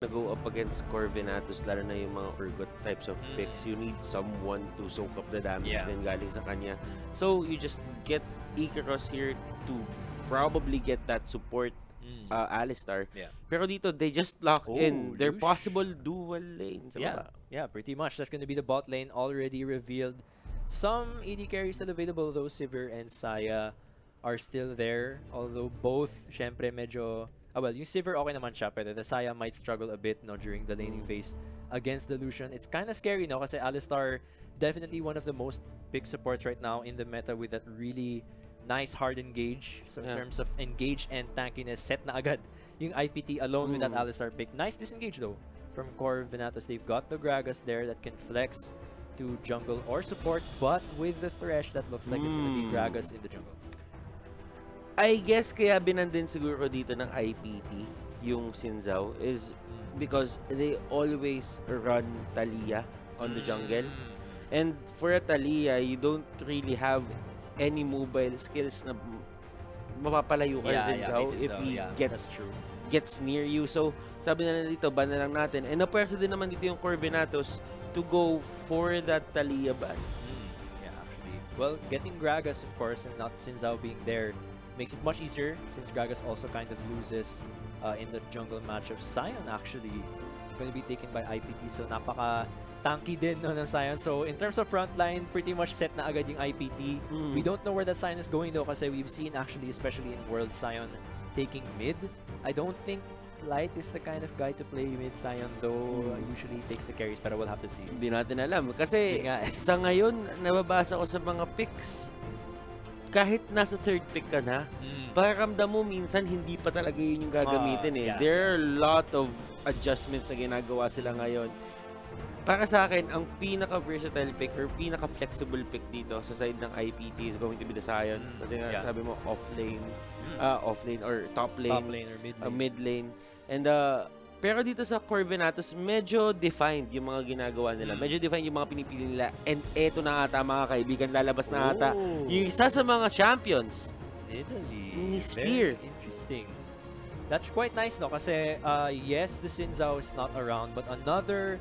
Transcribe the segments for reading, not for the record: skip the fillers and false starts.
to go up against core Venatus, lalo na yung mga Urgot types of picks, you need someone to soak up the damage din galing sa kanya. So, you just get Icarus here to probably get that support Alistar. Pero dito, they just lock in their possible dual lanes. Yeah, pretty much. That's going to be the bot lane already revealed. Some AD carries still available, though Sivir and Saya are still there. Although both, syempre, medyo... well, yung Sivir okay naman siya, pero the Saya might struggle a bit during the laning phase against the Lucian. It's kind of scary, no? Kasi Alistar, definitely one of the most big supports right now in the meta with that really nice hard engage. So in terms of engage and tankiness, set na agad yung IPT alone with that Alistar pick. Nice disengage though from core Venatus. They've got the Gragas there that can flex to jungle or support, but with the Thresh that looks like it's gonna be Gragas in the jungle. I guess kaya binandin siguro dito ng IPT yung Sinzao is because they always run Talia on the jungle. And for a Talia, you don't really have any mobile skills na mapapalayo ka Sinzao if he gets near you. So, sabi na dito, ban na lang natin. And napwersa din naman dito yung core Venatus to go for that Talia ban. Yeah, actually. Well, getting Gragas, of course, and not Sinzao being there makes it much easier since Gragas also kind of loses in the jungle matchup. Sion actually going to be taken by IPT, so napaka-tanky din no, ng Sion. So in terms of frontline, pretty much set na agad yung IPT. We don't know where that Sion is going though kasi we've seen actually, especially in World, Sion taking mid. I don't think Light is the kind of guy to play mid Sion though. Usually takes the carries, pero we'll have to see. Hindi natin alam. Kasi sa ngayon, nababasa ko sa mga picks, kahit nasa third pick ka na, pakiramdam mo minsan hindi pa talaga yun yung gagamitin There are a lot of adjustments na ginagawa sila ngayon. Para sa akin, ang pinaka-versatile pick or pinaka-flexible pick dito sa side ng IPT is going to be the Sion. Kasi nga sabi mo, offlane or top lane, or mid lane. And pero dito sa core Venatus, medyo defined yung mga ginagawa nila. Medyo defined yung mga pinipili nila. And eto na ata mga kaibigan, lalabas na ata yung isa sa mga champions. Ni Spear. Very interesting. That's quite nice, no? Kasi, yes, the Sinzao is not around, but another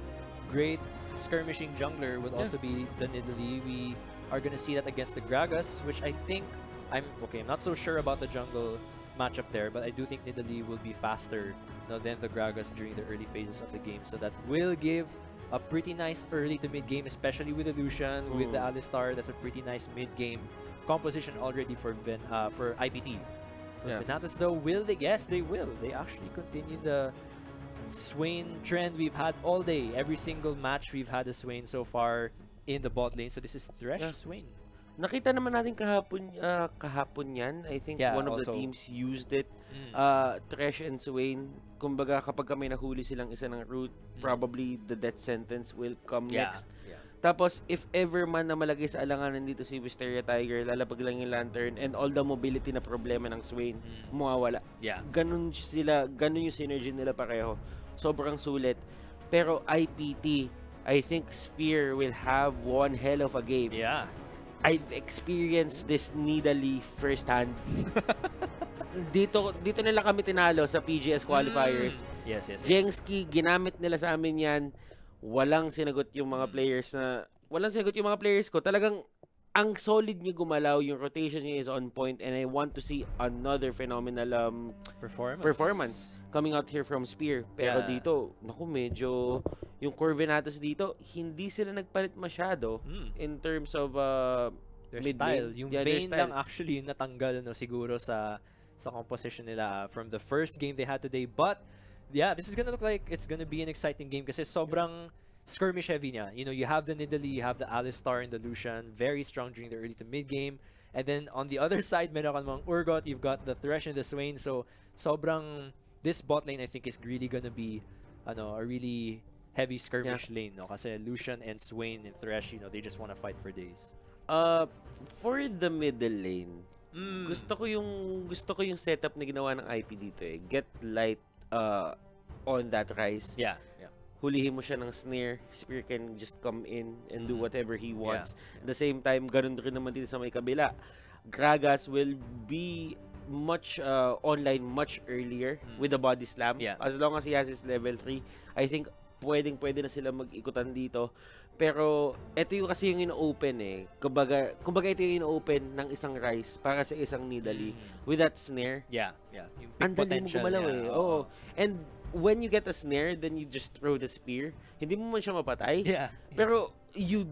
great skirmishing jungler would also be the Nidalee. We are gonna see that against the Gragas, which I think, I'm not so sure about the jungle matchup there, but I do think Nidalee will be faster than the Gragas during the early phases of the game. So that will give a pretty nice early to mid game, especially with the Lucian, with the Alistar. That's a pretty nice mid game composition already for IPT. Venatus though, will they? Yes, they will. They actually continue the Swain trend we've had all day. Every single match we've had a Swain so far in the bot lane. So this is Thresh Swain. Nakita naman natin kahapon yan. I think one of the teams used it. Thresh and Swain. Kumbaga kapag may nahuli silang isa ng route, probably the death sentence will come next. Tapos, if ever man na malagay sa alanganan dito si Wisteria Tiger, lalabag lang yung Lantern and all the mobility na problema ng Swain, mawawala. Ganun yung synergy nila pareho. Sobrang sulit. Pero IPT, I think Spear will have one hell of a game. I've experienced this Nidalee firsthand. dito nila kami tinalo sa PGS qualifiers. Jengski, ginamit nila sa amin yan. Walang sinagot yung mga players ko. Talagang ang solid niya gumalaw, yung rotation niya is on point, and I want to see another phenomenal performance coming out here from Spear. Pero dito, naku, medyo yung core Venatus dito, hindi sila nagpalit masyado in terms of their style. Yung Vayne lang actually yung natanggal siguro sa composition nila from the first game they had today. But yeah, this is gonna look like it's gonna be an exciting game kasi sobrang skirmish heavy niya. You know, you have the Nidalee, you have the Alistar and the Lucian, very strong during the early to mid game. And then on the other side, meron ka namang Urgot, you've got the Thresh and the Swain. So sobrang, this bot lane I think is really gonna be a really heavy skirmish lane, no? Kasi Lucian and Swain and Thresh, you know, they just wanna fight for days. For the middle lane, gusto ko yung setup na ginawa ng IP dito eh. Get Light on that rise. Hulihin mo siya ng snare. Spear can just come in and do whatever he wants. At the same time, ganun rin naman dito sa may kabila. Gragas will be much online much earlier with the body slam. As long as he has his level 3, I think pwede na sila mag-ikutan dito. Pero ito yung kasi yung ino-open eh. Kumbaga ito yung ino-open ng isang Rise para sa isang Nidalee with that snare. Yung ang dali mo gumalaw eh. Oo. And when you get a snare, then you just throw the spear. Hindi mo man siya mapatay. Pero you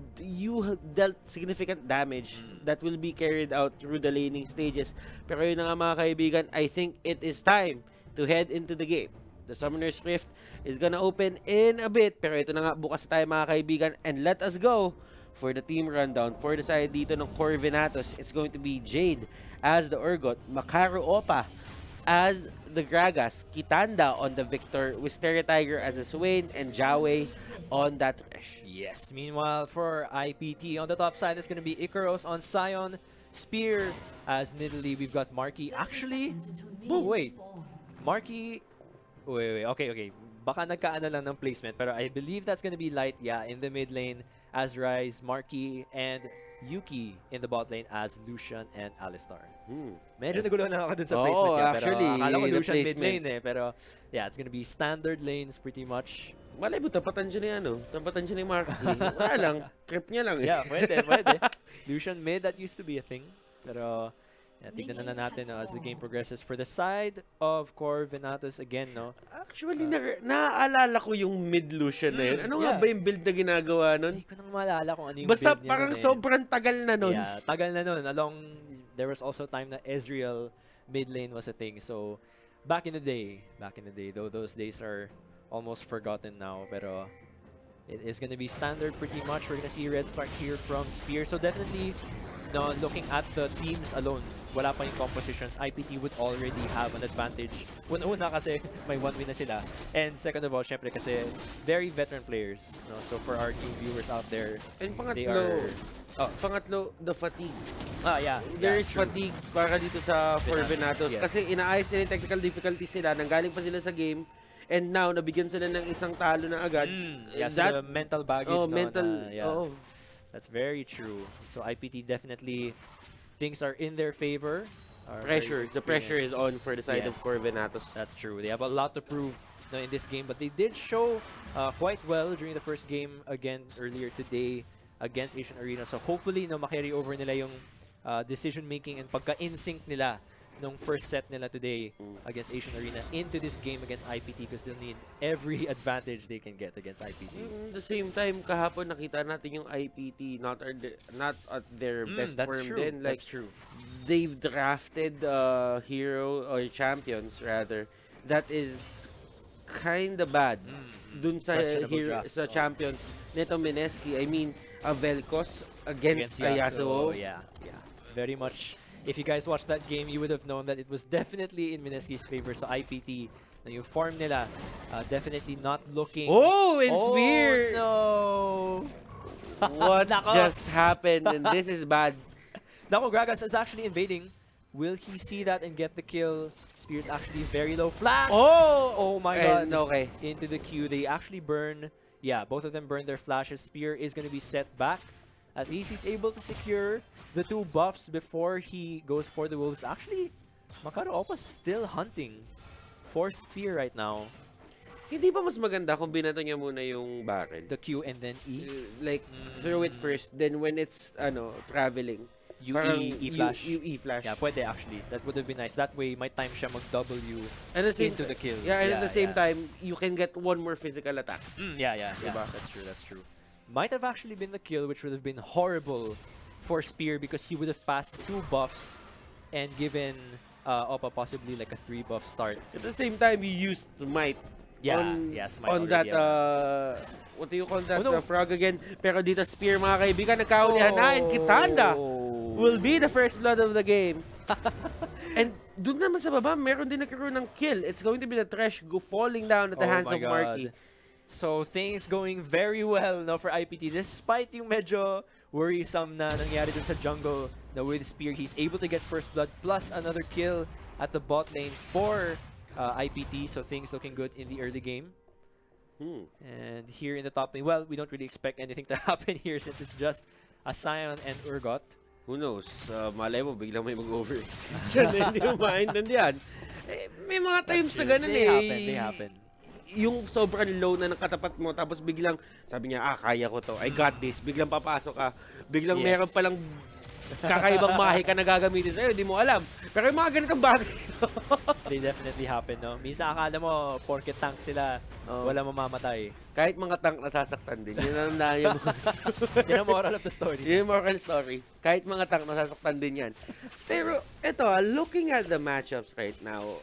dealt significant damage that will be carried out through the laning stages. Pero yun na nga mga kaibigan, I think it is time to head into the game. The Summoner's Rift is gonna open in a bit. Pero ito na nga, bukas tayo mga kaibigan. And let us go for the team rundown. For the side dito ng core Venatus, it's going to be Jade as the Urgot, Makaru Opa as the Gragas, Kitanda on the Victor, Wisteria Tiger as a Swain, and Jawe on that Thresh. Yes, meanwhile for IPT on the top side, it's going to be Icaros on Sion, Spear as Nidalee. We've got Marky. Actually, wait. Marky, wait. Okay. Baka nagkaano lang ng placement, pero I believe that's going to be Light, in the mid lane as Rise, Marky, and Yuki in the bot lane as Lucian and Alistar. Medyo nagulo lang ako dun sa placement niya, actually, pero akala ko Lucian mid lane eh, pero it's gonna be standard lanes pretty much. Malay mo, tapatan siya ni Marky. Wala lang, trip niya lang eh. Pwede. Lucian mid, that used to be a thing. Pero tignan na natin as the game progresses for the side of core Venatus again, no? Actually, naaalala ko yung mid Lucian na yun. Ano nga ba yung build na ginagawa nun? Hindi ko nang maalala kung ano yung basta build niya. Basta parang sobrang tagal na nun. Tagal na nun. There was also time na Ezreal mid lane was a thing. So, back in the day, though those days are almost forgotten now. Pero it is gonna be standard pretty much. We're gonna see Red start here from Spear. So, definitely, looking at the teams alone, wala pa yung compositions, IPT would already have an advantage. Una kasi may 1-win na sila. And second of all, syempre kasi very veteran players. No? So for our new viewers out there, and pangatlo, the fatigue. There is fatigue para dito sa for Venatus. Kasi inaayos nila yung technical difficulty sila, nanggaling pa sila sa game, and now nabigyan sila ng isang talo na agad. So the mental baggage. That's very true. So IPT definitely, things are in their favor. The pressure is on for the side of core Venatus. That's true. They have a lot to prove in this game, but they did show quite well during the first game again earlier today against Asian Arena. So hopefully, makarry over nila yung decision making and pagka-in-sync nila nung first set nila today against Asian Arena into this game against IPT, because they'll need every advantage they can get against IPT. At the same time, kahapon nakita natin yung IPT not at their best form din. That's true. They've drafted hero or champions rather that is kinda bad dun sa sa champions nito Mineski. I mean, Velcos against Yasuo. Very much. If you guys watched that game, you would have known that it was definitely in Mineski's favor. So IPT, yung form nila, definitely not looking... Spear! No! What just happened? And this is bad. Nako, Gragas is actually invading. Will he see that and get the kill? Spear's actually very low. Flash! Oh my god. Okay. Into the queue. They actually burn... both of them burn their flashes. Spear is going to be set back. At least he's able to secure the 2 buffs before he goes for the wolves. Actually, Makaru Opa's still hunting for Spear right now. Hindi ba mas maganda kung binato niya muna yung barrel? The Q and then E? Throw it first, then when it's traveling. E-flash. E-flash. Yeah, pwede actually. That would have been nice. That way, my time siya mag-W into the kill. And at the same time, you can get one more physical attack. Diba? That's true. Might have actually been the kill, which would have been horrible for Spear, because he would have passed 2 buffs and given Oppa possibly like a 3 buff start. At the same time, you used Smite on that, what do you call that, frog again. Pero dito Spear, mga kaibigan, nagkaulihan na, and Kitanda will be the first blood of the game. And dun naman sa baba, meron din nagkaroon ng kill. It's going to be the Thresh falling down at the hands of Marky. So things going very well for IPT, despite yung medyo worrisome na nangyari dun sa jungle na with Spear. He's able to get first blood plus another kill at the bot lane for IPT. So things looking good in the early game. And here in the top lane, well, we don't really expect anything to happen here since it's just a Sion and Urgot. Who knows? Malay mo, biglang may mag-overextend dyan. Hindi mo maintindihan. May mga times na ganun They happen. Yung sobrang low na ng katapat mo, tapos biglang, sabi niya, kaya ko to. I got this. Biglang papasok ka. Biglang meron palang kakaibang mahi ka na gagamitin sa'yo. Hindi mo alam. Pero yung mga ganitong bagay. They definitely happen, no? Minsan akala mo, porket tank sila, wala mamamatay. Kahit mga tank nasasaktan din. Yun ang yung yun ang moral of the story. Yun yung moral story. Kahit mga tank nasasaktan din yan. Pero, eto, looking at the matchups right now,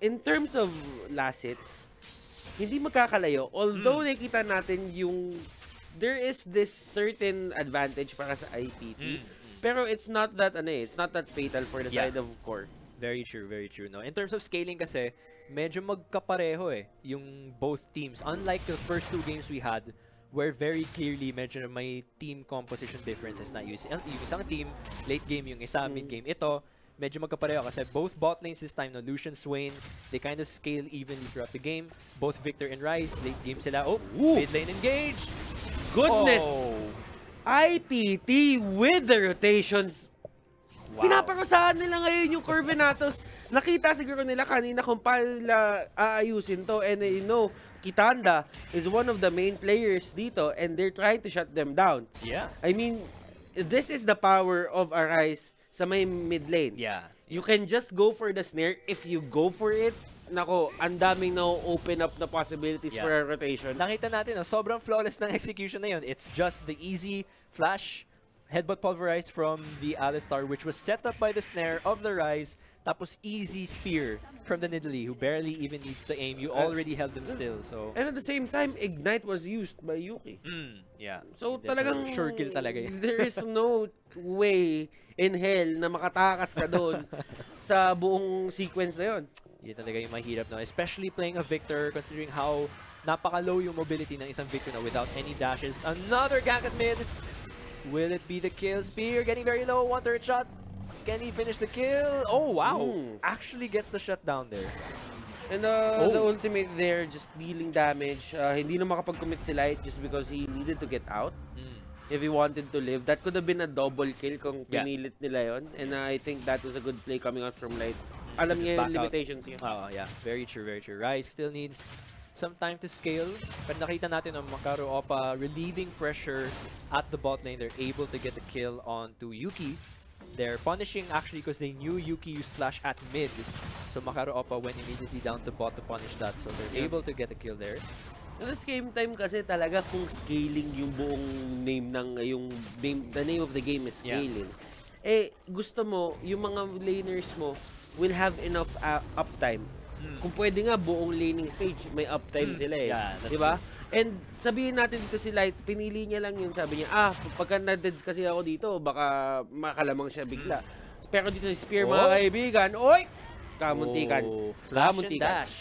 in terms of last hits, hindi magkakalayo. Although nakita natin yung there is this certain advantage para sa IPT, pero it's not that fatal for the side of core. Very true, very true. No, in terms of scaling kasi, medyo magkapareho yung both teams. Unlike the first 2 games we had, where very clearly medyo may team composition differences na yung isang team, late game yung isa, mid game. Ito, medyo magkapareho kasi both bot lanes this time, no, Lucian, Swain, they kind of scale evenly throughout the game. Both Victor and Ryze, late game sila. Mid lane engage! Goodness! IPT with the rotations. Wow. Pinaparusahan nila ngayon yung core Venatus. Nakita siguro nila kanina kung paano nila aayusin to. And you know, Kitanda is one of the main players dito and they're trying to shut them down. Yeah. I mean, this is the power of Ryze sa may mid lane. Yeah. You can just go for the snare. If you go for it, nako, ang daming na-open up na possibilities for a rotation. Nakita natin, sobrang flawless ng execution na yun. It's just the easy flash, headbutt pulverize from the Alistar, which was set up by the snare of the Ryze, tapos easy spear from the Nidalee, who barely even needs to aim. You already held them still, so... And at the same time, Ignite was used by Yuki. Yeah. So talagang... Sure kill talaga yun. There is no way in hell na makatakas ka doon sa buong sequence na yun. Yun talaga yung mahirap, no? Especially playing a Victor, considering how napaka-low yung mobility ng isang Victor na without any dashes. Another gank at mid! Will it be the kill? Spear getting very low, 1 turret shot. Can he finish the kill? Oh, wow! Actually gets the shutdown there. And the ultimate there, just dealing damage. Hindi na makapag-commit si Light just because he needed to get out. If he wanted to live. That could have been a double kill kung pinilit nila yon. And I think that was a good play coming out from Light. Alam niya yung limitations niya. Yeah. Very true, very true. Ryze still needs some time to scale. But nakita natin ang Makaru Oppa relieving pressure at the bot lane. They're able to get the kill onto Yuki. They're punishing actually because they knew Yuki used flash at mid. So Makaru Oppa went immediately down to bot to punish that. So they're able to get a kill there. At the same time kasi talaga kung scaling yung buong name ng the name of the game is scaling. Gusto mo yung mga laners mo will have enough uptime. Kung pwede nga buong laning stage may uptime sila di ba? And sabihin natin dito si Light, pinili niya lang yun, sabi niya, pagka na-deads kasi ako dito, baka makalamang siya bigla. Pero dito si Spear, mga kaibigan, kamuntikan. Flash and dash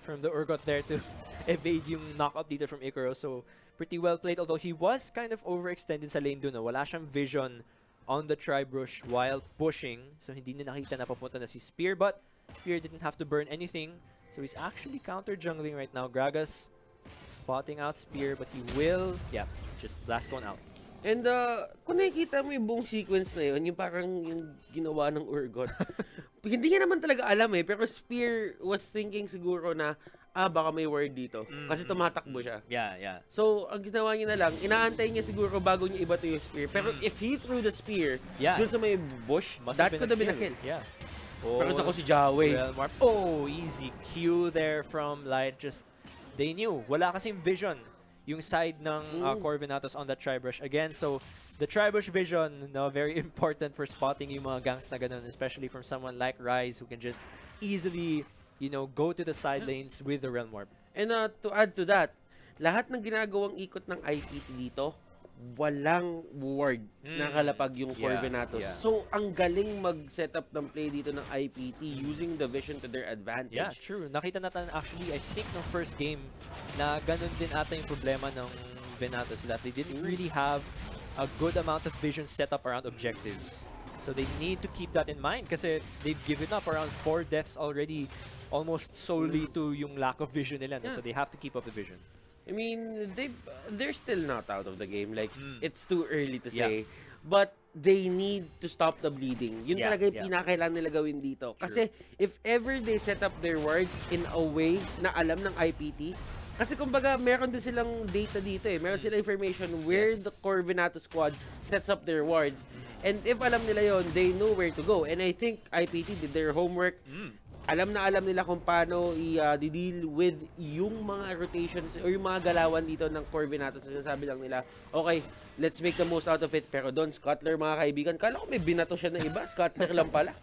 from the Urgot there to evade yung knockup dito from Icaro. So, pretty well played, although he was kind of overextended sa lane doon. Wala siyang vision on the Tribrush while pushing. So, hindi na nakita na papunta na si Spear, but Spear didn't have to burn anything. So, he's actually counter-jungling right now. Gragas spotting out Spear, but he will, just blast one out. And kung nakikita mo yung buong sequence na yun, yung parang yung ginawa ng Urgot, hindi niya naman talaga alam pero Spear was thinking siguro na, baka may word dito. Kasi tumatakbo siya. Yeah. So, ang ginawa niya na lang, inaantay niya siguro bago niya ibato yung Spear. Pero if he threw the Spear dun sa may bush, that could have been a kill. Yeah. Pero ako si Jawei. Easy Q there from Light. Just, they knew. Wala kasing vision yung side ng core Venatus on that Tribrush again. So, the Tribrush vision, very important for spotting yung mga ganks na ganun, especially from someone like Ryze who can just easily, go to the side lanes with the Realm Warp. And to add to that, lahat ng ginagawang ikot ng IPT dito, walang ward na kalapag yung core Venatus. So, ang galing mag-set up ng play dito ng IPT using the vision to their advantage. Yeah, true. Nakita natin actually, I think, no first game na ganun din ata yung problema ng Venatus that they didn't really have a good amount of vision set up around objectives. So, they need to keep that in mind kasi they've given up around 4 deaths already almost solely to yung lack of vision nila. So, they have to keep up the vision. I mean, they're still not out of the game. Like, it's too early to say. but they need to stop the bleeding. Yun talaga yung pinakailangan nila gawin dito. Kasi if ever they set up their wards in a way na alam ng IPT, kasi kumbaga meron din silang data dito eh. Meron silang information where the core Venatus squad sets up their wards. And if alam nila yon, they know where to go. And I think IPT did their homework. Alam nila kung paano i-deal with yung mga rotations or yung mga galawan dito ng core Venatus. Sinasabi lang nila, okay, let's make the most out of it. Pero doon, Scuttler mga kaibigan, kala ko may binato siya na iba. Scuttler lang pala.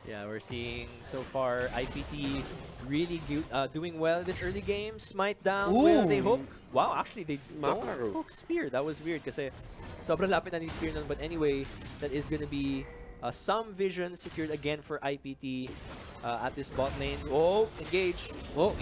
Yeah, we're seeing so far IPT really doing well in this early game. Smite down. Will they hook? Wow, actually they don't hook spear. That was weird kasi sobrang lapit na ni spear nun. But anyway, that is gonna be some vision secured again for IPT at this bot lane. Oh, engage. Oh,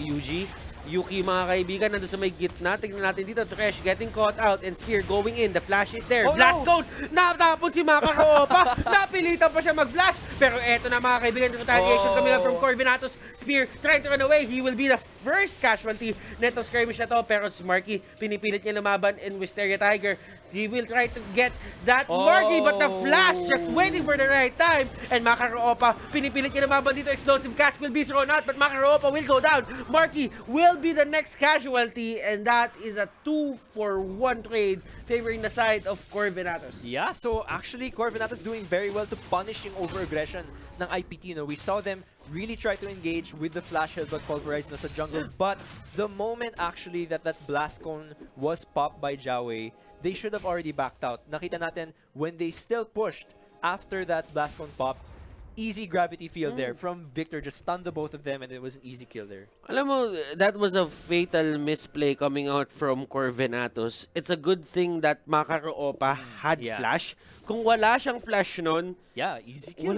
Yuki mga kaibigan, nandun sa may gitna. Tignan natin dito, Thresh getting caught out and Spear going in. The flash is there. Blast code! Natapon si Makaro pa! Napilitan pa siya mag-flash! Pero eto na mga kaibigan, retaliation coming up from core Venatus. Spear trying to run away. He will be the first casualty netong skirmish na to. Pero si Marky, pinipilit niya lumaban in Wisteria Tiger. He will try to get that Marky, but the flash just waiting for the right time. And Makaro pa, pinipilit niya lumaban dito. Explosive cast will be thrown out, but Makaro pa will go down. Marky will be the next casualty, and that is a 2-for-1 trade favoring the side of core Venatus. Yeah, so actually core Venatus doing very well to punish yung over-aggression ng IPT. We saw them really try to engage with the flash headbutt pulverized sa jungle, but the moment actually that blast cone was popped by Jiawei, they should have already backed out. Nakita natin when they still pushed after that blast cone pop, easy gravity field there from Victor, just stunned the both of them, and it was an easy kill there. Alam mo, that was a fatal misplay coming out from core Venatus. It's a good thing that Makaro Opa had flash. Kung wala siyang flash nun, easy kill.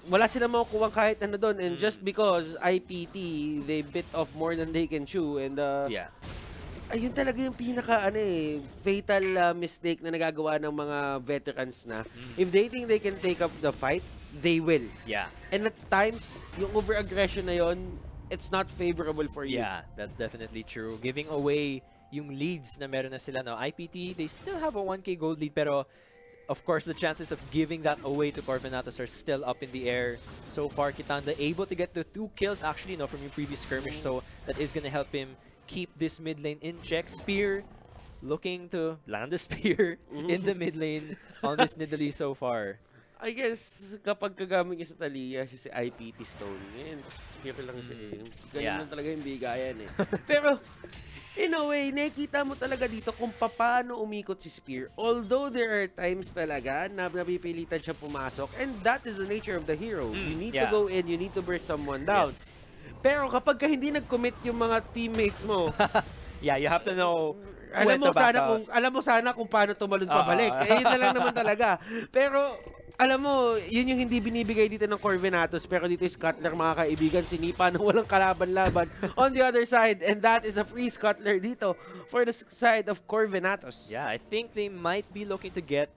Wala sila makukuha kahit ano doon. And just because IPT, they bit off more than they can chew. And ayun talaga yung pinaka fatal mistake na nagagawa ng mga veterans na. If they think they can take up the fight, they will. Yeah. And at times, yung over-aggression na yon, it's not favorable for you. Yeah, that's definitely true. Giving away yung leads na meron na sila now. IPT, they still have a 1k gold lead, pero of course, the chances of giving that away to core Venatus are still up in the air. So far, Kitanda able to get the 2 kills actually from your previous skirmish, so that is going to help him keep this mid lane in check. Spear looking to land the spear in the mid lane on this Nidalee so far. I guess, kapag kagamit niya sa Talia, siya si IPT Stone. Ngayon, hero lang siya eh. Ganyan lang talaga yung bigayan eh. Pero, in a way, nakikita mo talaga dito kung paano umikot si Spear. Although there are times talaga na napipilitan siya pumasok, and that is the nature of the hero. You need to go in, you need to burst someone down. Pero kapag hindi nag-commit yung mga teammates mo, you have to know alam mo sana kung paano tumalon pabalik. Yun na lang naman talaga. Pero alam mo, yun yung hindi binibigay dito ng core Venatus, pero dito yung Scuttler mga kaibigan, sinipa na walang kalaban-laban on the other side, and that is a free Scuttler dito for the side of core Venatus. Yeah, I think they might be looking to get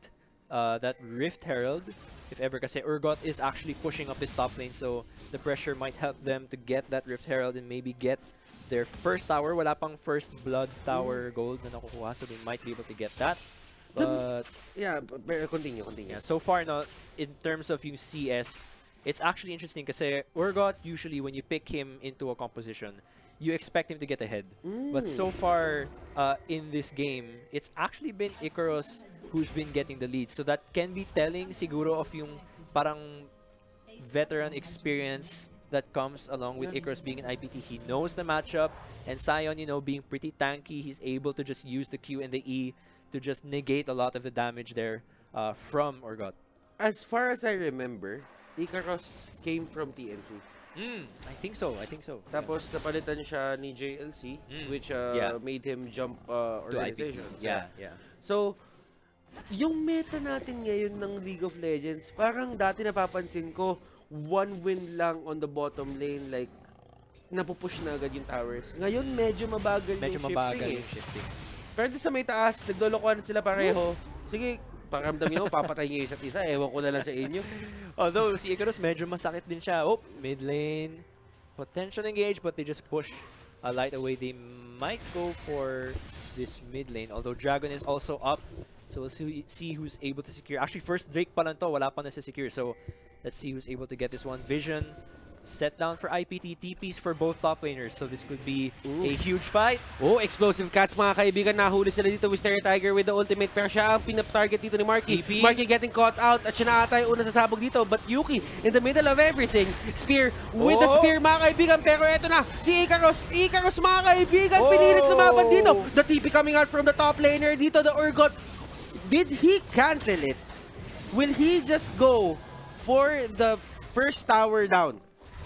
that Rift Herald, if ever, kasi Urgot is actually pushing up his top lane, so the pressure might help them to get that Rift Herald and maybe get their first tower. Wala pang first blood tower gold na nakukuha, so they might be able to get that. But continue. Yeah, so far, no, in terms of yung CS, it's actually interesting kasi Urgot, usually when you pick him into a composition, you expect him to get ahead. But so far in this game, it's actually been Icarus who's been getting the lead. So that can be telling siguro of yung parang veteran experience that comes along with Icarus being an IPT. He knows the matchup, and Sion, being pretty tanky, he's able to just use the Q and the E to just negate a lot of the damage there from Urgot. As far as I remember, Icarus came from TNC. I think so. Tapos napalitan siya ni JLC, which made him jump organization. Yeah. So, yung meta natin ngayon ng League of Legends, parang dati napapansin ko, one win lang on the bottom lane, like, napupush na agad yung towers. Ngayon, medyo mabagal yung shifting. Pero sa may taas, naglolokohan sila pareho. Sige, pakiramdam nyo, papatay nyo isa't isa. Ewan ko na lang sa inyo. Although, si Icarus medyo masakit din siya. Mid lane. Potential engage, but they just push light away. They might go for this mid lane. Although, Dragon is also up. So we'll see who's able to secure. Actually, first Drake pa lang to, wala pa na secure. So let's see who's able to get this one. Vision set down for IPT, TPs for both top laners. So this could be a huge fight. Oh, explosive cats mga kaibigan. Nahuli sila dito with Stereo Tiger with the ultimate. Pero siya ang pinap-target dito ni Marky. Marky getting caught out. At siya na ata yung una sasabog dito. But Yuki in the middle of everything. Spear with the spear mga kaibigan. Pero eto na, si Icarus. Icarus mga kaibigan. Pinilit lumaban dito. The TP coming out from the top laner dito. The Urgot. Did he cancel it? Will he just go for the first tower down?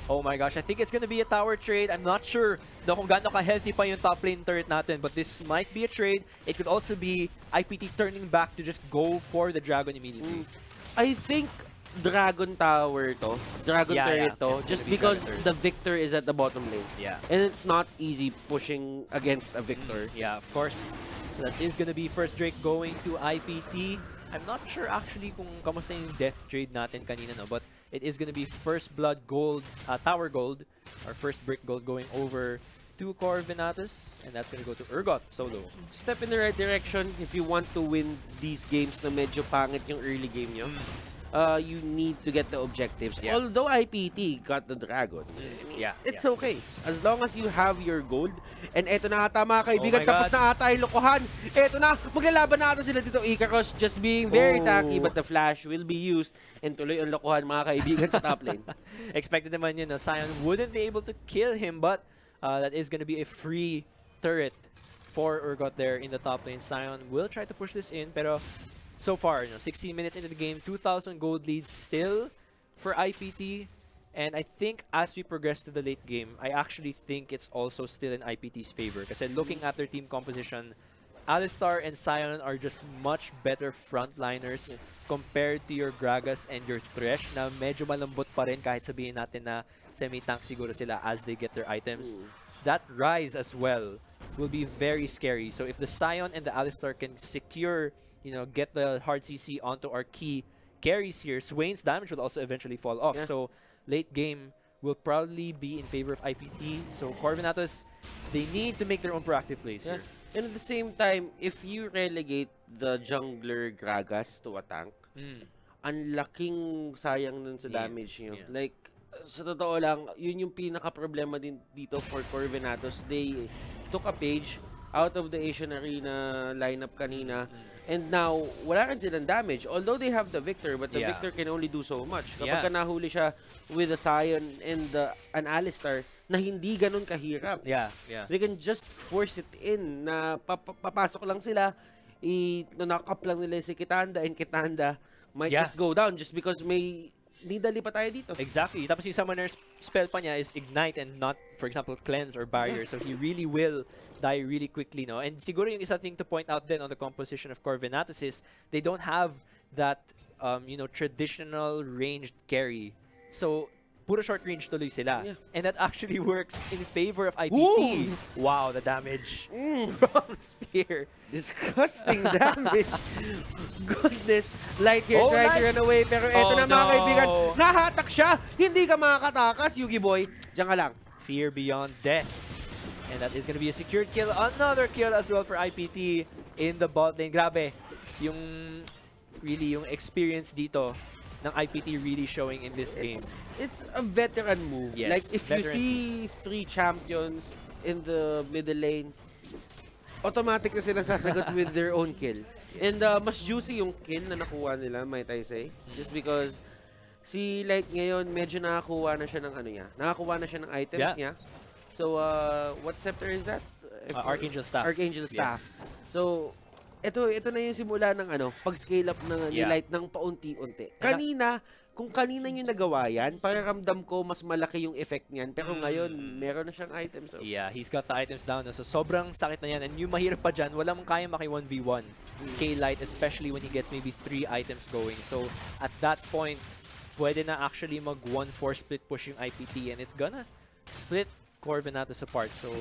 Oh my gosh, I think it's gonna be a tower trade. I'm not sure kung gaano ka-healthy pa yung top lane turret natin, but this might be a trade. It could also be IPT turning back to just go for the dragon immediately. I think dragon tower to, turret to, just because the Victor is at the bottom lane. Yeah. And it's not easy pushing against a Victor. Yeah, of course. So that is gonna be first Drake going to IPT. I'm not sure actually kung kamusta yung death trade natin kanina, no, but it is going to be first blood gold, tower gold, or first brick gold going over to core Venatus, and that's going to go to Urgot solo. Step in the right direction if you want to win these games na medyo pangit yung early game nyo. You need to get the objectives. Yeah. Although IPT got the dragon, it's okay. As long as you have your gold. And eto na ata mga kaibigan, tapos na ata yung lokohan. Eto na, maglalaban na ata sila dito. Icarus just being very tacky, but the flash will be used. And tuloy ang lokohan mga kaibigan sa top lane. Expected naman yun na Sion wouldn't be able to kill him, but that is going to be a free turret for Urgot there in the top lane. Sion will try to push this in, pero so far, 16 minutes into the game, 2,000 gold leads still for IPT. And I think as we progress to the late game, I actually think it's also still in IPT's favor. Kasi looking at their team composition, Alistar and Sion are just much better frontliners compared to your Gragas and your Thresh na medyo malambot pa rin kahit sabihin natin na semi-tank siguro sila as they get their items. That Rise as well will be very scary. So if the Sion and the Alistar can secure, get the hard CC onto our key carries here, Swain's damage will also eventually fall off. So late game will probably be in favor of IPT. So Venatus, they need to make their own proactive plays here. And at the same time, if you relegate the jungler Gragas to a tank, ang laking sayang nun sa damage nyo. Like, sa totoo lang, yun yung pinaka-problema din dito for Venatus. They took a page out of the Asian Arena lineup kanina. And now, wala rin silang damage. Although they have the Victor, but the Victor can only do so much. Kapag nahuli siya with a Sion and an Alistar na hindi ganun kahirap. They can just force it in na papasok lang sila, knock up lang nila si Kitanda, and Kitanda might just go down just because may dali pa tayo dito. Exactly. Tapos yung summoner's spell pa niya is Ignite and not, for example, Cleanse or Barrier. So he really will die really quickly, no? And siguro yung isa thing to point out then on the composition of Venatus is they don't have that, traditional ranged carry. So, puro short range tuloy sila. And that actually works in favor of IPT. Wow, the damage from Spear. Disgusting damage. Goodness. Light here tried to run away. Pero eto na mga kaibigan. Nahatak siya. Hindi ka makakatakas, Yugi Boy. Diyan ka lang. Fear beyond death. And that is going to be a secured kill. Another kill as well for IPT in the bot lane. Grabe. Yung experience dito ng IPT really showing in this game. It's a veteran move. Yes, like if you see 3 champions in the middle lane, automatic na sila sasagot with their own kill. And mas juicy yung kill na nakuha nila, might I say. Just because si Light ngayon, medyo nakakuha na siya ng nakakuha na siya ng items niya. So, what scepter is that? Archangel Staff. Archangel Staff. So, ito na yung simula ng pag-scale up ng ni Light ng paunti-unti. Kanina, kung kanina yung nagawa yan, pakiramdam ko mas malaki yung effect niyan. Pero ngayon, meron na siyang items. So. Yeah, he's got the items down. So, sobrang sakit na yan. And yung mahirap pa dyan, wala mong kaya maki 1v1 kay Light, especially when he gets maybe 3 items going. So, at that point, pwede na actually mag 1-4 split push yung IPT. And it's gonna split Venatus apart. So,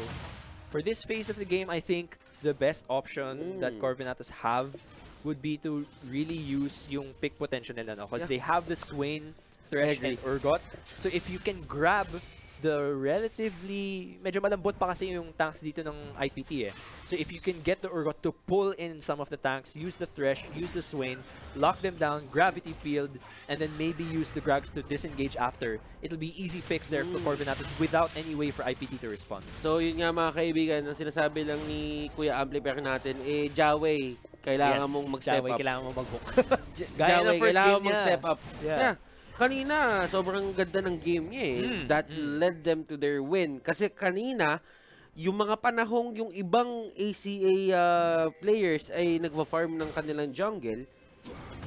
for this phase of the game, I think the best option that Venatus have would be to really use yung pick potential nila, no? Because they have the Swain, Thresh, and Urgot. So if you can grab relatively medyo malambot pa kasi yung tanks dito ng IPT eh. So if you can get the Urgot to pull in some of the tanks, use the Thresh, use the Swain, lock them down, gravity field, and then maybe use the Grags to disengage after, it'll be easy picks there for Venatus without any way for IPT to respond. So yun nga mga kaibigan, ang sinasabi lang ni Kuya Amplifier natin, Jaway, kailangan mong mag-step up. Kailangan mong mag-hook. Jaway, kailangan mong step up. Yeah. Kanina, sobrang ganda ng game niya eh. That led them to their win. Kasi kanina, yung mga panahong yung ibang ACA players ay nagva-farm ng kanilang jungle,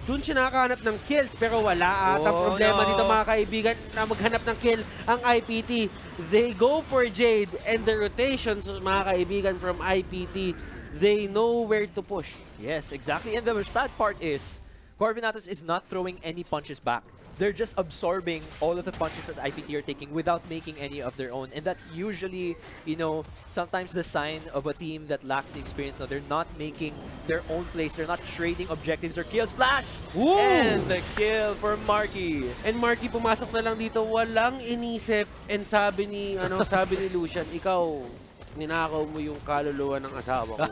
dun siya nakahanap ng kills pero wala atang problema dito mga kaibigan na maghanap ng kill ang IPT. They go for Jade and the rotations mga kaibigan from IPT, they know where to push. Yes, exactly. And the sad part is, Venatus is not throwing any punches back. They're just absorbing all of the punches that IPT are taking without making any of their own. And that's usually, you know, sometimes the sign of a team that lacks the experience. No, they're not making their own plays. They're not trading objectives or kills. Flash! Woo! And the kill for Marky. And Marky pumasok na lang dito, walang inisip. And sabi ni Lucian, ikaw, ninakaw mo yung kaluluwa ng asawa ko.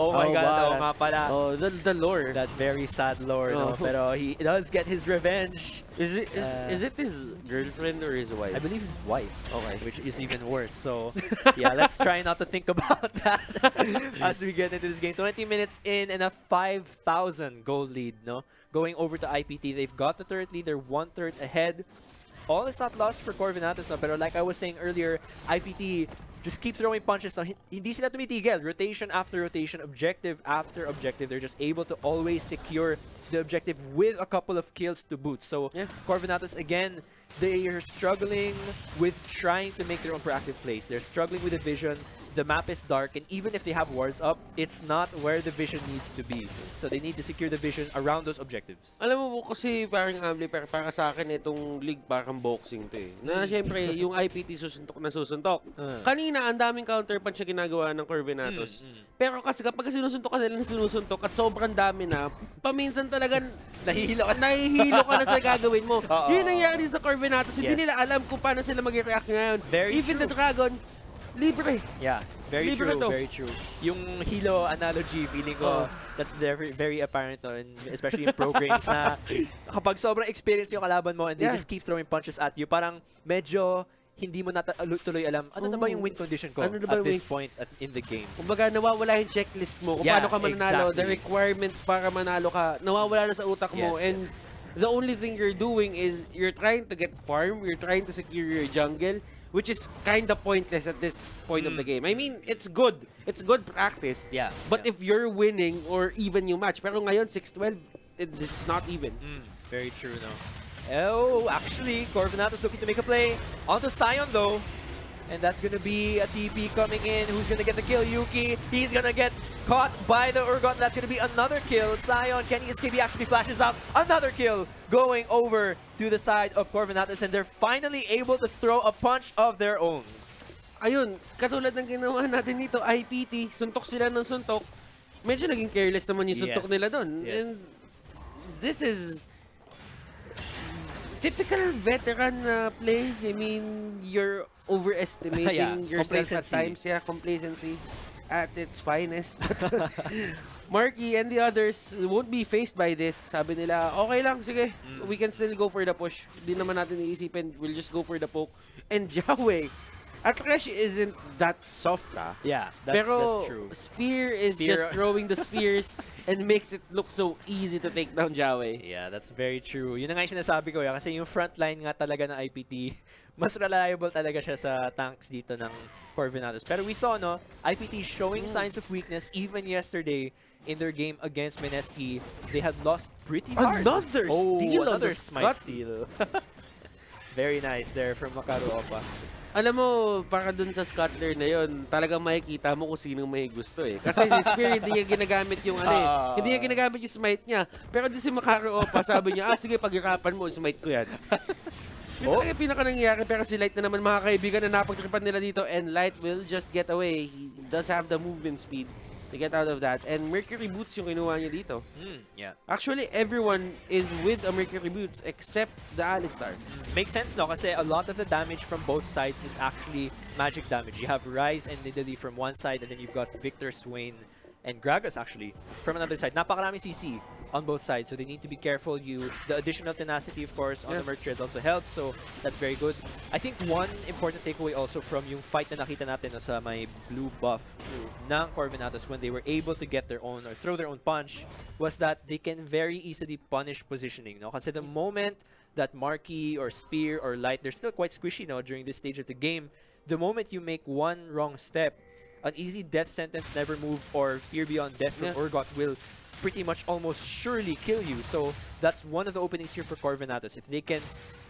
Oh my God, oo nga pala. Oh, the lore. That very sad lore, no? Pero he does get his revenge. Is it his girlfriend or his wife? I believe his wife. Okay. Which is even worse. So, yeah, let's try not to think about that as we get into this game. 20 minutes in and a 5,000 gold lead, no? Going over to IPT. They've got the turret lead. They're 1/3 ahead. All is not lost for Venatus, no? Pero like I was saying earlier, IPT just keep throwing punches. Now, hindi sila tumitigil. Rotation after rotation, objective after objective. They're just able to always secure the objective with a couple of kills to boot. So, Venatus, again, they are struggling with trying to make their own proactive plays. They're struggling with the vision. The map is dark, and even if they have wards up, it's not where the vision needs to be. So they need to secure the vision around those objectives. Alam mo kasi parang Amplifier, para sa akin itong league parang boxing to eh. Na syempre, yung IPT susuntok na susuntok. Kanina, ang daming counter punch na ginagawa ng Venatus. Pero kasi kapag sinusuntok ka nila na sinusuntok at sobrang dami na, paminsan talaga nahihilo ka na sa gagawin mo. Yun nangyari din sa Venatus. Hindi nila alam kung paano sila mag-react ngayon. Even the Dragon, libre. Yeah, very true, very true. Yung Hilo analogy, feeling ko, that's very, very apparent, no? And especially in pro games na kapag sobrang experience yung kalaban mo and they just keep throwing punches at you, parang medyo hindi mo tuloy alam, ano na ba yung win condition ko at this point in the game. Kumbaga, nawawala yung checklist mo kung paano ka mananalo, the requirements para manalo ka, nawawala na sa utak mo, and the only thing you're doing is you're trying to get farm, you're trying to secure your jungle, which is kind of pointless at this point of the game. I mean, it's good. It's good practice. Yeah. But if you're winning or even yung match, pero ngayon 6-12, this is not even. Very true, no? Oh, actually, Venatus looking to make a play onto Sion though. And that's gonna be a TP coming in. Who's gonna get the kill? Yuki. He's gonna get caught by the Urgot. That's gonna be another kill. Sion, can he escape? He actually flashes out. Another kill going over to the side of Venatus. And they're finally able to throw a punch of their own. Ayun, katulad ng ginawa natin dito, IPT, suntok sila ng suntok. Medyo naging careless naman yung suntok nila doon. And this is typical veteran play. I mean, you're overestimating yourself at times. Yeah, complacency at its finest. Marky and the others won't be faced by this. Sabi nila, okay lang, sige, we can still go for the push. Hindi naman natin iisipin, we'll just go for the poke. And Jaway, Atresh isn't that soft, Yeah, pero that's true. Spear is just throwing the spears and makes it look so easy to take down Jaway. Yeah, that's very true. Yun na nga yung sinasabi ko, kasi yung frontline nga talaga ng IPT, mas reliable talaga siya sa tanks dito ng Venatus. Pero we saw, no, IPT showing signs of weakness even yesterday in their game against Meneski. They had lost pretty hard. Another steal, another smite steal. Very nice there from Makaru Opa. Alam mo, para dun sa scuttler na yon, talagang makikita mo kung sinong may gusto eh. Kasi si Spear hindi niya ginagamit yung hindi niya ginagamit yung smite niya. Pero di si Makaru Opa, sabi niya, sige, paghirapan mo, smite ko yan. Yun talaga yung pinaka nangyayari, pero si Light na naman mga kaibigan na napagtripan nila dito, and Light will just get away. He does have the movement speed. to get out of that. And Mercury Boots yung kinuha niya dito. Yeah. Actually, everyone is with a Mercury Boots except the Alistar. Makes sense, no? Kasi a lot of the damage from both sides is actually magic damage. You have Rise and Nidalee from one side, and then you've got Victor, Swain, and Gragas actually from another side. Napakarami CC on both sides, so they need to be careful. The additional tenacity, of course, on the Mercury has also helped, so that's very good. I think one important takeaway also from yung fight na nakita natin no, sa may blue buff ng Venatus when they were able to get their own or throw their own punch was that they can very easily punish positioning. No? Kasi the moment that Marquee or Spear or Light, they're still quite squishy now during this stage of the game. The moment you make one wrong step, an easy death sentence, never move, or fear beyond death from Urgot will pretty much almost surely kill you. So that's one of the openings here for Venatus. If they can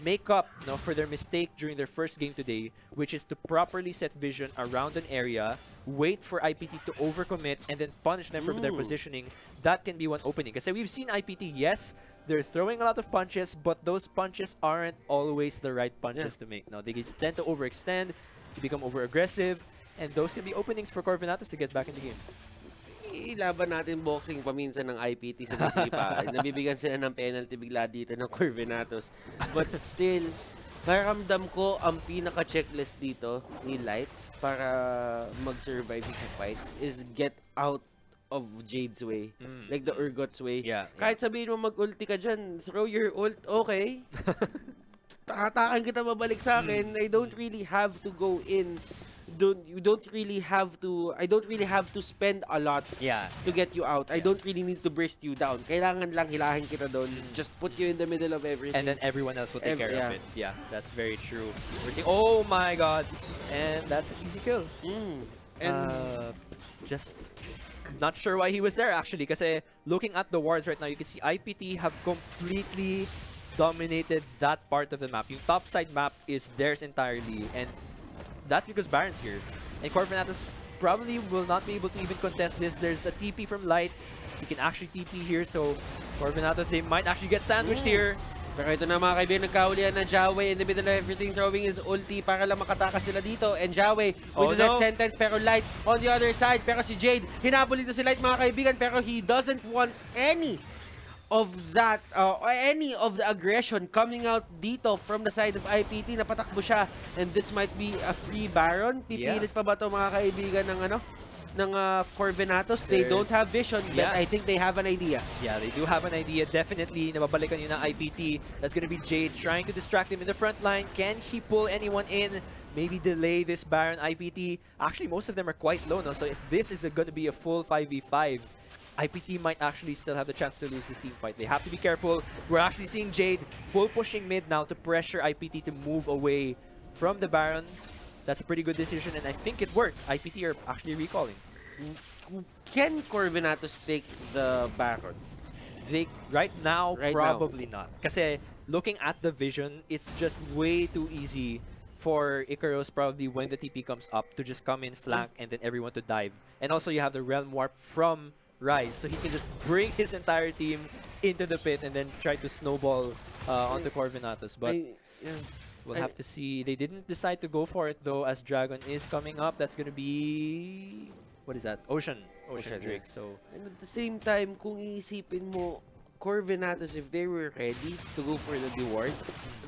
make up for their mistake during their first game today, which is to properly set vision around an area, wait for IPT to overcommit, and then punish them for their positioning, that can be one opening. Because we've seen IPT, yes, they're throwing a lot of punches, but those punches aren't always the right punches to make. No, they just tend to overextend, to become over-aggressive, and those can be openings for Venatus to get back in the game. Ilaban natin boxing paminsan ng IPT sa Disipa. Nabibigyan sila ng penalty bigla dito ng Venatus. But still, naramdam ko ang pinaka-checklist dito ni Light para mag-survive sa fights is get out of Jade's way. Like the Urgot's way. Kahit sabihin mo mag-ulti ka dyan, throw your ult, okay. Tatakan kita mabalik sa akin. I don't really have to go in. I don't really have to spend a lot to get you out. I don't really need to burst you down. Kailangan lang hilahin kita doon. Just put you in the middle of everything. And then everyone else will take care of it. Yeah, that's very true. We're seeing, oh my god. And that's an easy kill. And just not sure why he was there actually. Kasi looking at the wards right now, you can see IPT have completely dominated that part of the map. Yung top side map is theirs entirely. And that's because Baron's here. And Venatus probably will not be able to even contest this. There's a TP from Light. He can actually TP here, so Venatus, they might actually get sandwiched here. Pero ito na mga kaibigan, nagkaulian na Jaway in the middle of everything, throwing his ulti para lang makatakas sila dito. And Jaway with the death sentence, pero Light on the other side. Pero si Jade, hinabol dito si Light mga kaibigan, pero he doesn't want any of that, any of the aggression coming out dito from the side of IPT. Napatakbo siya, and this might be a free Baron. Pipilit pa ba ito mga kaibigan ng Venatus? They don't have vision, but I think they have an idea. Yeah, they do have an idea. Definitely, nababalikan yun ng IPT. That's gonna be Jade trying to distract him in the front line. Can he pull anyone in? Maybe delay this Baron IPT. Actually, most of them are quite low now, so if this is gonna be a full 5v5, IPT might actually still have the chance to lose this team fight. They have to be careful. We're actually seeing Jade full pushing mid now to pressure IPT to move away from the Baron. That's a pretty good decision, and I think it worked. IPT are actually recalling. Can Venatus take the Baron? Right now, probably not. Kasi looking at the vision, it's just way too easy for Icaros probably when the TP comes up to just come in flank and then everyone to dive. And also you have the Realm Warp from Rise, so he can just bring his entire team into the pit and then try to snowball onto Venatus. But we'll have to see. They didn't decide to go for it though, as Dragon is coming up. That's gonna be, what is that? Ocean Drake. So and at the same time, kung iisipin mo, Venatus, if they were ready to go for the reward,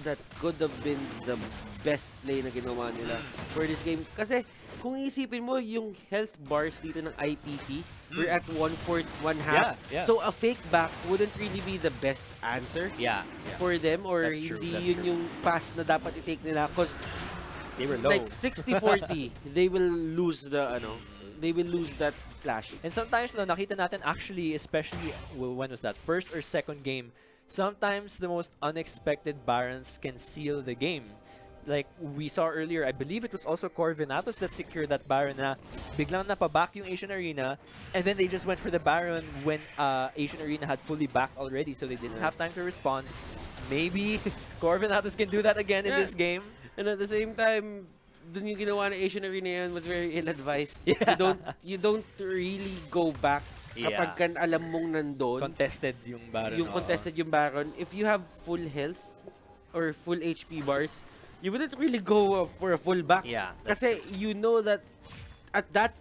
that could have been the best play na ginawa nila for this game. Kasi kung isipin mo, yung health bars dito ng IPT, we're at 1/4, 1/2. So a fake back wouldn't really be the best answer for them, or hindi yun yung path na dapat i-take nila. Because they were low. Like 60-40, they will lose the they will lose that clash. And sometimes nakita natin actually, especially when was that, first or second game, sometimes the most unexpected Barons can seal the game. Like we saw earlier, I believe it was also Venatus that secured that Baron na biglang napaback yung Asian Arena, and then they just went for the Baron when Asian Arena had fully backed already, so they didn't have time to respond. Maybe Venatus can do that again in this game. And at the same time, dun yung ginawa ng Asian Arena yan was very ill-advised. You don't really go back kapag kan alam mong nandun. Contested yung Baron. Yung contested yung Baron. If you have full health or full HP bars, you wouldn't really go for a full back. Yeah. Kasi you know that at that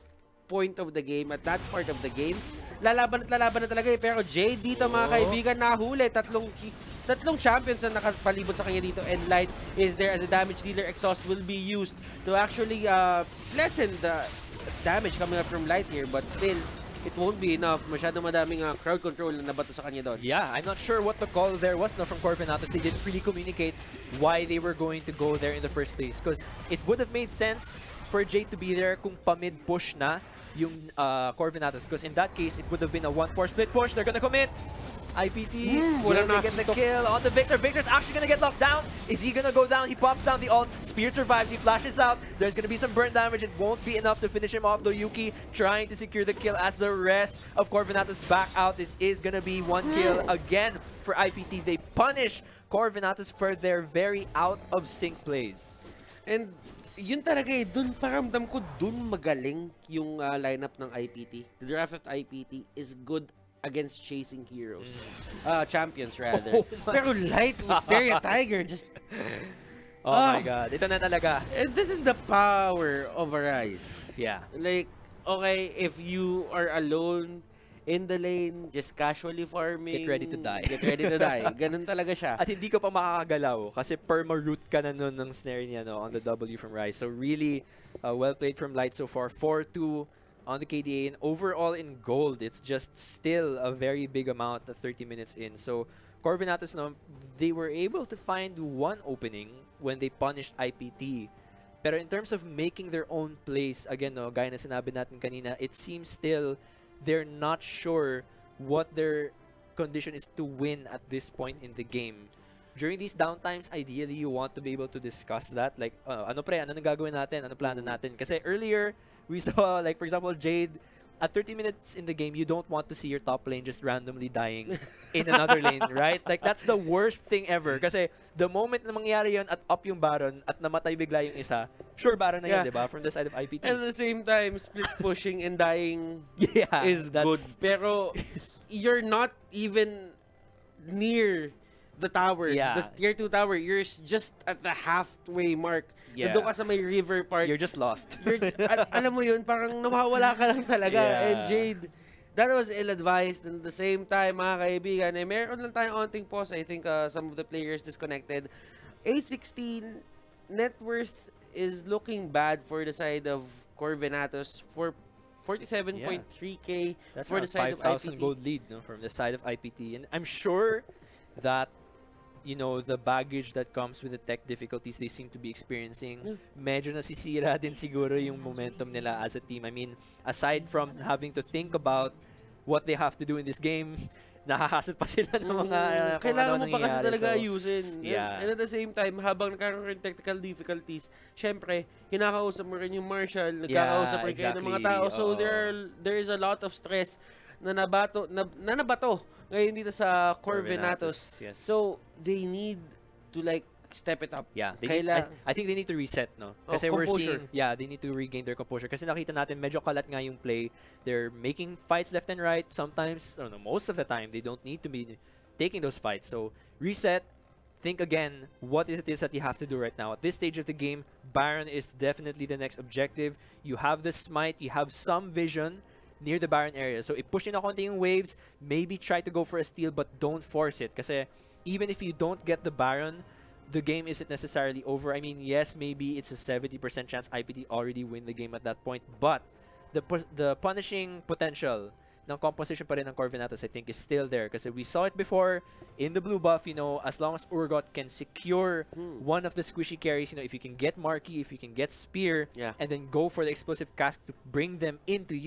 point of the game, at that part of the game, lalaban na talaga eh. Pero Jade dito mga kaibigan, nahuli. Tatlong champions na nakapalibot sa kanya dito, and Light is there as a damage dealer. Exhaust will be used to actually lessen the damage coming up from Light here, but still, it won't be enough. Masyadong madaming crowd control na nabato sa kanya doon. Yeah, I'm not sure what the call there was from Venatus. They didn't really communicate why they were going to go there in the first place, because it would have made sense for Jade to be there kung pa-mid push na yung Venatus, because in that case, it would have been a 1-4 split push. They're gonna commit. IPT will get the kill on the Victor. Victor's actually gonna get locked down. Is he gonna go down? He pops down the ult. Spear survives. He flashes out. There's gonna be some burn damage. It won't be enough to finish him off, though. Yuki trying to secure the kill as the rest of Venatus back out. This is gonna be 1 kill again for IPT. They punish Venatus for their very out of sync plays. And yun talaga eh, dun paramdam ko, dun magaling yung lineup ng IPT. The draft of IPT is good against chasing heroes. Champions rather. Pero Light was there, a Tiger just... Oh my god, ito na talaga. And this is the power of Arise. Yeah. Like, okay, if you are alone in the lane, just casually farming, get ready to die. Get ready to die. Ganun talaga siya. At hindi ka pa makakagalaw kasi perma-root ka na nun ng snare niya on the W from Rise. So really, well played from Light so far. 4-2 on the KDA, and overall in gold, it's just still a very big amount at 30 minutes in. So Venatus, they were able to find one opening when they punished IPT. Pero in terms of making their own plays, again, gaya na sinabi natin kanina, it seems still they're not sure what their condition is to win at this point in the game. During these downtimes, ideally, you want to be able to discuss that. Like, ano nang gagawin natin? Ano plano natin? Kasi earlier, we saw, like, for example, Jade, at 30 minutes in the game, you don't want to see your top lane just randomly dying in another lane, right? Like, that's the worst thing ever. Kasi the moment na mangyari yun at up yung Baron at namatay bigla yung isa, sure Baron na yun, diba? From the side of IPT. And at the same time, split pushing and dying is good. Pero you're not even near the tower, the tier 2 tower. You're just at the halfway mark. Nandun ka sa may river part. You're just lost. Alam mo yun, parang nawawala ka lang talaga. And Jade, that was ill-advised. And at the same time, mga kaibigan, meron lang tayong onting pause. I think some of the players disconnected. 816 net worth is looking bad for the side of Venatus for 47.3k for the side of IPT. 5,000 gold lead from the side of IPT. And I'm sure that the baggage that comes with the tech difficulties they seem to be experiencing, medyo nasisira din siguro yung momentum nila as a team. I mean, aside from having to think about what they have to do in this game, nakakasal pa sila ng mga kailangan mo pa kasi talaga ayusin. Yeah. And at the same time, habang nagkakaroon technical difficulties, syempre, kinakausap mo rin yung Marshall, nagkakausap rin kayo ng mga tao. So there is a lot of stress na nabato ngayon dito sa Venatus. Yes. So they need to like step it up. Yeah, I think they need to reset, Kasi we're seeing, they need to regain their composure. Kasi nakita natin medyo kalat nga yung play. They're making fights left and right. Sometimes, most of the time, they don't need to be taking those fights. So reset. Think again what it is that you have to do right now. At this stage of the game, Baron is definitely the next objective. You have the smite, you have some vision near the Baron area. So if push in na konti yung waves, maybe try to go for a steal, but don't force it. Kasi even if you don't get the Baron, the game isn't necessarily over. I mean, yes, maybe it's a 70% chance IPT already win the game at that point, but the punishing potential ng composition pa rin ng Venatus, I think, is still there. Kasi we saw it before in the blue buff, as long as Urgot can secure one of the squishy carries, if you can get Marky, if you can get Spear, and then go for the explosive cask to bring them into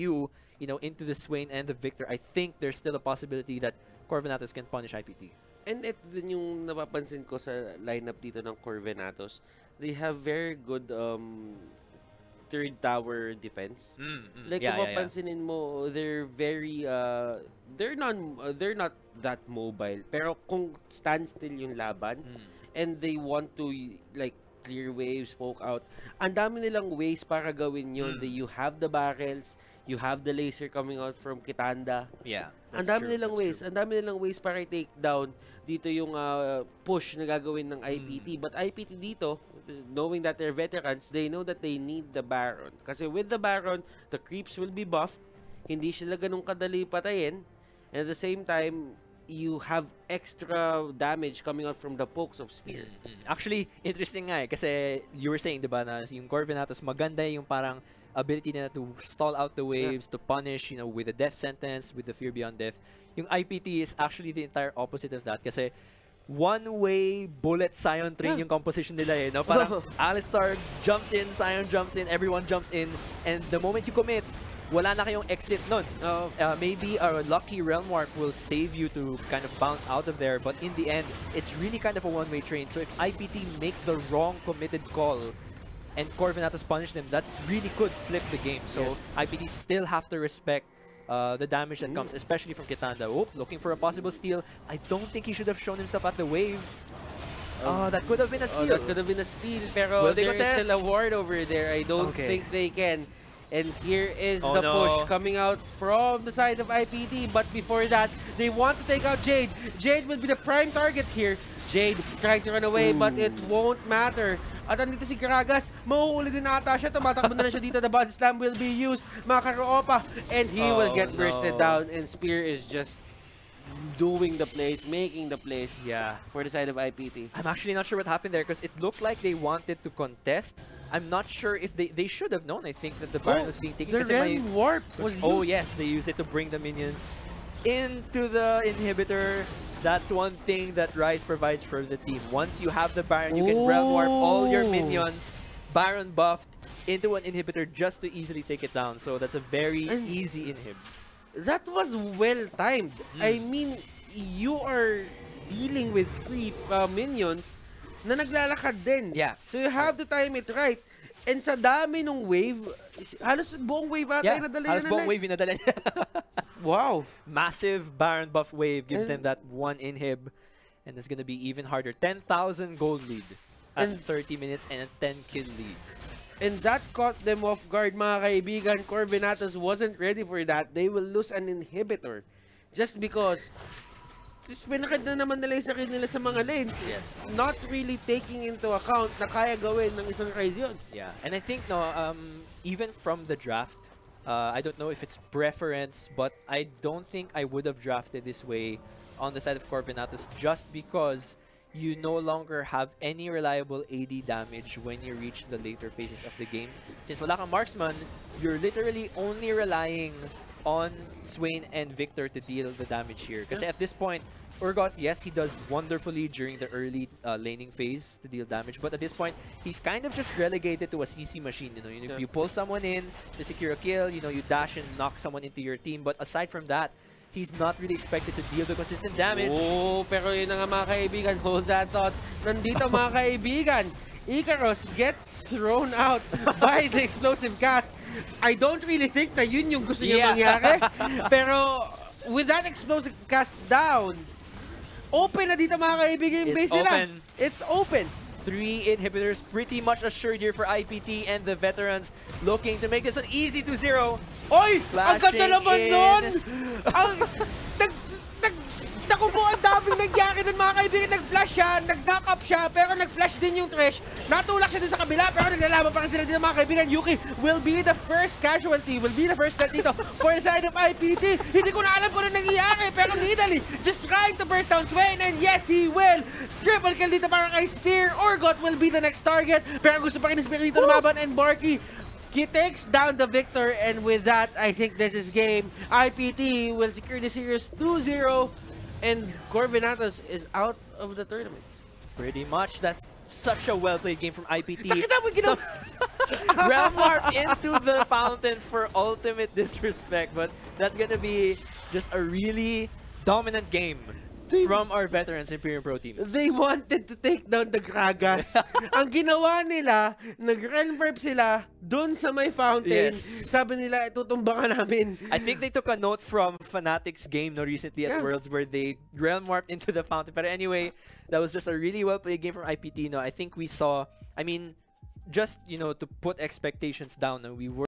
into the Swain and the Victor, I think there's still a possibility that Venatus can punish IPT. And ito din yung napapansin ko sa lineup dito ng Venatus. They have very good third tower defense. Like kung mapansinin mo, they're very they're not that mobile. Pero kung stand still yung laban and they want to like clear waves, poke out, ang dami nilang ways para gawin yun. You have the barrels, you have the laser coming out from Kitanda. Ang dami nilang ways. Ang dami nilang ways para i-take down dito yung push na gagawin ng IPT. But IPT dito, knowing that they're veterans, they know that they need the Baron. Kasi with the Baron, the creeps will be buffed. Hindi sila ganun kadali patayin. And at the same time, you have extra damage coming out from the pokes of Spear. Actually, interesting nga kasi you were saying, diba, na yung core Venatus, maganda yung parang ability nila to stall out the waves, to punish, with the death sentence, with the fear beyond death. Yung IPT is actually the entire opposite of that kasi one-way bullet Sion train yung composition nila eh. No? Parang Alistar jumps in, Sion jumps in, everyone jumps in, and the moment you commit, wala na kayong exit nun. Maybe a lucky Realm Warp will save you to kind of bounce out of there, but in the end, it's really kind of a one-way train. So if IPT make the wrong committed call and core Venatus punish them, that really could flip the game. So IPT still have to respect the damage that comes, especially from Kitanda. Looking for a possible steal. I don't think he should have shown himself at the wave. That could have been a steal. That could have been a steal, pero there is still a ward over there. I don't think they can. And here is the push coming out from the side of IPT. But before that, they want to take out Jade. Jade will be the prime target here. Jade trying to run away, but it won't matter. At andito si Gragas, mahuhuli din ata siya. Tumatakbo na siya dito. The body slam will be used. Makakaroopa. And he will get bursted down. And Spear is just doing the plays, making the plays for the side of IPT. I'm actually not sure what happened there because it looked like they wanted to contest. I'm not sure if they should have known. I think that the Baron was being taken. The Realm Warp was used. Oh yes, they used it to bring the minions into the inhibitor. That's one thing that Rise provides for the team. Once you have the Baron, you can Realm Warp all your minions, Baron buffed, into an inhibitor just to easily take it down. So that's a very easy inhib. That was well timed. I mean, you are dealing with 3 minions na naglalakad din. So you have to time it right. And sa dami ng wave, halos buong wave ata yung nadala halos buong wave yung nadala niya. Wow. Massive Baron buff wave gives them that 1 inhib. And it's gonna be even harder. 10,000 gold lead at 30 minutes and a 10 kill lead. And that caught them off guard, mga kaibigan. Core Venatus wasn't ready for that. They will lose an inhibitor just because pinakad na naman nila yung sakit nila sa mga lanes. Not really taking into account na kaya gawin ng isang Rise yun. And I think even from the draft, I don't know if it's preference, but I don't think I would have drafted this way on the side of core Venatus just because you no longer have any reliable AD damage when you reach the later phases of the game. Since wala kang marksman, you're literally only relying on Swain and Victor to deal the damage here. Because at this point, Urgot, yes, he does wonderfully during the early laning phase to deal damage, but at this point, he's kind of just relegated to a CC machine. You pull someone in to secure a kill, you dash and knock someone into your team, but aside from that, he's not really expected to deal the consistent damage. Pero yun na nga mga kaibigan, hold that thought. Nandito mga kaibigan, Icarus gets thrown out by the explosive cast. I don't really think na yun yung gusto niya mangyari. Pero with that explosive cast down, open na dito mga kaibigan yung base nila. It's open. 3 inhibitors pretty much assured here for IPT and the veterans looking to make this an easy 2-0. Oy! Ang ganda naman nun! Naku po, ang daming nangyari dun mga kaibigan. Nag-flash siya, nag-knock up siya, pero nag-flash din yung Thresh. Natulak siya dun sa kabila, pero naglalaban pa rin sila dito mga kaibigan. Yuki will be the first casualty, will be the first death dito for the side of IPT. Hindi ko na alam kung ano nangyayari, pero Nidalee just trying to burst down Swain, and yes, he will. Triple kill dito para kay Spear. Urgot will be the next target, pero gusto pa rin ni Spear dito lumaban, and Barky, he takes down the Victor, and with that, I think this is game. IPT will secure the series 2-0. And core Venatus is out of the tournament. Pretty much. That's such a well-played game from IPT. So, Realm Warp into the fountain for ultimate disrespect. But that's gonna be just a really dominant game from our veterans Imperium Pro team. They wanted to take down the Gragas. Ang ginawa nila, nag-realm warp sila dun sa may fountain. Sabi nila, tutumba ka namin. I think they took a note from Fnatic's game recently at Worlds where they realm warped into the fountain. But anyway, that was just a really well-played game from IPT. I think we saw, I mean, just, to put expectations down, we were